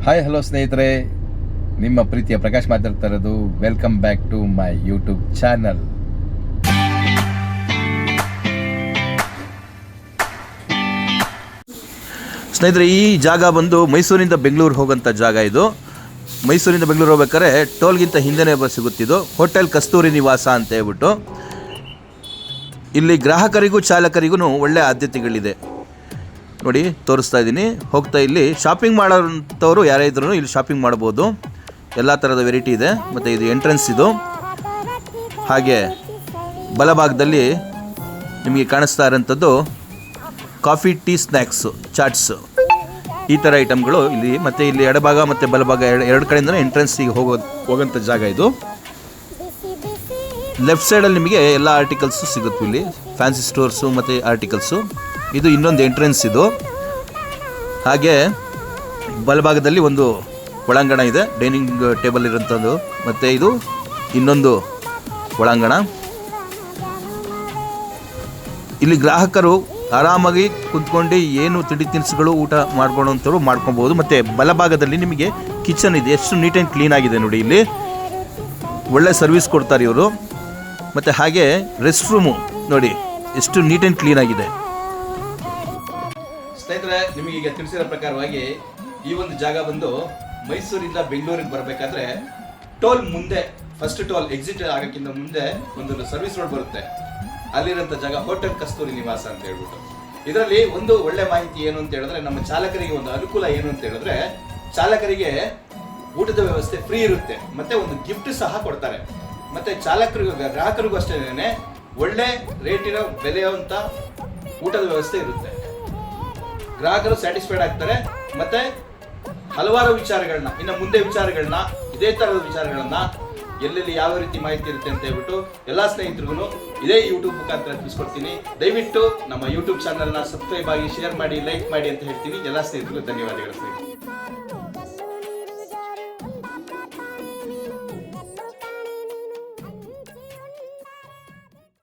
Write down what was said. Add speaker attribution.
Speaker 1: Hi hello ಸ್ನೇಹಿತರೆ, ನಿಮ್ಮ ಪ್ರೀತಿಯ ಪ್ರಕಾಶ್ ಮಾತಾಡ್ತಾ ಇರೋದು. Welcome back to my YouTube channel. ಸ್ನೇಹಿತರೆ, ಈ ಜಾಗ ಬಂದು ಮೈಸೂರಿಂದ ಬೆಂಗಳೂರು ಹೋಗೋಂಥ ಜಾಗ. ಇದು ಮೈಸೂರಿಂದ ಬೆಂಗಳೂರು ಹೋಗ್ಬೇಕಾದ್ರೆ ಟೋಲ್ಗಿಂತ ಹಿಂದೆನೇ ಬಸ್ ಸಿಗುತ್ತಿದ್ದು. ಹೋಟೆಲ್ ಕಸ್ತೂರಿ ನಿವಾಸ ಅಂತ ಹೇಳ್ಬಿಟ್ಟು ಇಲ್ಲಿ ಗ್ರಾಹಕರಿಗೂ ಚಾಲಕರಿಗೂ ಒಳ್ಳೆ ಆದ್ಯತೆಗಳಿದೆ. ನೋಡಿ, ತೋರಿಸ್ತಾ ಇದ್ದೀನಿ. ಹೋಗ್ತಾ ಇಲ್ಲಿ ಶಾಪಿಂಗ್ ಮಾಡೋಂಥವ್ರು ಯಾರೇ ಇದ್ರೂ ಇಲ್ಲಿ ಶಾಪಿಂಗ್ ಮಾಡ್ಬೋದು. ಎಲ್ಲ ಥರದ ವೆರೈಟಿ ಇದೆ. ಮತ್ತು ಇದು ಎಂಟ್ರೆನ್ಸ್ ಇದು. ಹಾಗೆ ಬಲಭಾಗದಲ್ಲಿ ನಿಮಗೆ ಕಾಣಿಸ್ತಾ ಇರೋಂಥದ್ದು ಕಾಫಿ, ಟೀ, ಸ್ನ್ಯಾಕ್ಸು, ಚಾಟ್ಸು, ಈ ಥರ ಐಟಮ್ಗಳು ಇಲ್ಲಿ. ಮತ್ತು ಇಲ್ಲಿ ಎಡಭಾಗ ಮತ್ತು ಬಲಭಾಗ ಎರಡು ಕಡೆಯಿಂದಲೂ ಎಂಟ್ರೆನ್ಸಿಗೆ ಹೋಗೋಂಥ ಜಾಗ ಇದು. ಲೆಫ್ಟ್ ಸೈಡಲ್ಲಿ ನಿಮಗೆ ಎಲ್ಲ ಆರ್ಟಿಕಲ್ಸು ಸಿಗುತ್ತೆ. ಇಲ್ಲಿ ಫ್ಯಾನ್ಸಿ ಸ್ಟೋರ್ಸು ಮತ್ತು ಆರ್ಟಿಕಲ್ಸು. ಇದು ಇನ್ನೊಂದು ಎಂಟ್ರೆನ್ಸ್ ಇದು. ಹಾಗೆ ಬಲಭಾಗದಲ್ಲಿ ಒಂದು ಒಳಾಂಗಣ ಇದೆ, ಡೈನಿಂಗ್ ಟೇಬಲ್ ಇರೋಂಥದ್ದು. ಮತ್ತು ಇದು ಇನ್ನೊಂದು ಒಳಾಂಗಣ. ಇಲ್ಲಿ ಗ್ರಾಹಕರು ಆರಾಮಾಗಿ ಕುಂತ್ಕೊಂಡು ಏನು ತಿಂಡಿ ತಿನಿಸುಗಳು ಊಟ ಮಾಡ್ಕೊಳ್ಳೋಂಥವ್ರು ಮಾಡ್ಕೊಬೋದು. ಮತ್ತು ಬಲಭಾಗದಲ್ಲಿ ನಿಮಗೆ ಕಿಚನ್ ಇದೆ. ಎಷ್ಟು ನೀಟ್ ಆ್ಯಂಡ್ ಕ್ಲೀನ್ ಆಗಿದೆ ನೋಡಿ. ಇಲ್ಲಿ ಒಳ್ಳೆ ಸರ್ವಿಸ್ ಕೊಡ್ತಾರೆ ಇವರು. ಮತ್ತು ಹಾಗೆ ರೆಸ್ಟ್ ರೂಮು ನೋಡಿ ಎಷ್ಟು ನೀಟ್ ಆ್ಯಂಡ್ ಕ್ಲೀನ್ ಆಗಿದೆ. ಸ್ನೇಹಿತರೆ, ನಿಮಗೆ ಈಗ ತಿಳಿಸಿರೋ ಪ್ರಕಾರವಾಗಿ ಈ ಒಂದು ಜಾಗ ಬಂದು ಮೈಸೂರಿಂದ ಬೆಂಗಳೂರಿಗೆ ಬರಬೇಕಾದ್ರೆ ಟೋಲ್ ಮುಂದೆ, ಫಸ್ಟ್ ಟೋಲ್ ಎಕ್ಸಿಟ್ ಆಗೋಕ್ಕಿಂತ ಮುಂದೆ ಒಂದು ಸರ್ವಿಸ್ ರೋಡ್ ಬರುತ್ತೆ. ಅಲ್ಲಿರೋಂಥ ಜಾಗ ಹೋಟೆಲ್ ಕಸ್ತೂರಿ ನಿವಾಸ ಅಂತ ಹೇಳ್ಬಿಟ್ಟು. ಇದರಲ್ಲಿ ಒಂದು ಒಳ್ಳೆ ಮಾಹಿತಿ ಏನು ಅಂತ ಹೇಳಿದ್ರೆ, ನಮ್ಮ ಚಾಲಕರಿಗೆ ಒಂದು ಅನುಕೂಲ ಏನು ಅಂತ ಹೇಳಿದ್ರೆ, ಚಾಲಕರಿಗೆ ಊಟದ ವ್ಯವಸ್ಥೆ ಫ್ರೀ ಇರುತ್ತೆ. ಮತ್ತೆ ಒಂದು ಗಿಫ್ಟ್ ಸಹ ಕೊಡ್ತಾರೆ. ಮತ್ತೆ ಚಾಲಕರಿಗೂ ಗ್ರಾಹಕರಿಗೂ ಅಷ್ಟೇನೆ ಒಳ್ಳೆ ರೇಟಿನ ಬೆಲೆಯುವಂಥ ಊಟದ ವ್ಯವಸ್ಥೆ ಇರುತ್ತೆ. ಗ್ರಾಹಕರು ಸ್ಯಾಟಿಸ್ಫೈಡ್ ಆಗ್ತಾರೆ. ಮತ್ತೆ ಹಲವಾರು ವಿಚಾರಗಳನ್ನ, ಇನ್ನು ಮುಂದೆ ವಿಚಾರಗಳನ್ನ, ಇದೇ ತರದ ವಿಚಾರಗಳನ್ನ ಎಲ್ಲೆಲ್ಲಿ ಯಾವ ರೀತಿ ಮಾಹಿತಿ ಇರುತ್ತೆ ಅಂತ ಹೇಳ್ಬಿಟ್ಟು ಎಲ್ಲ ಸ್ನೇಹಿತರಿಗೂ ಇದೇ ಯೂಟ್ಯೂಬ್ ಮುಖಾಂತರ ತಿಳಿಸ್ಕೊಡ್ತೀನಿ. ದಯವಿಟ್ಟು ನಮ್ಮ ಯೂಟ್ಯೂಬ್ ಚಾನಲ್ನ ಸಬ್ಸ್ಕ್ರೈಬ್ ಆಗಿ, ಶೇರ್ ಮಾಡಿ, ಲೈಕ್ ಮಾಡಿ ಅಂತ ಹೇಳ್ತೀನಿ. ಎಲ್ಲ ಸ್ನೇಹಿತರಿಗೂ ಧನ್ಯವಾದಗಳು ಸ್ನೇಹಿತರೆ.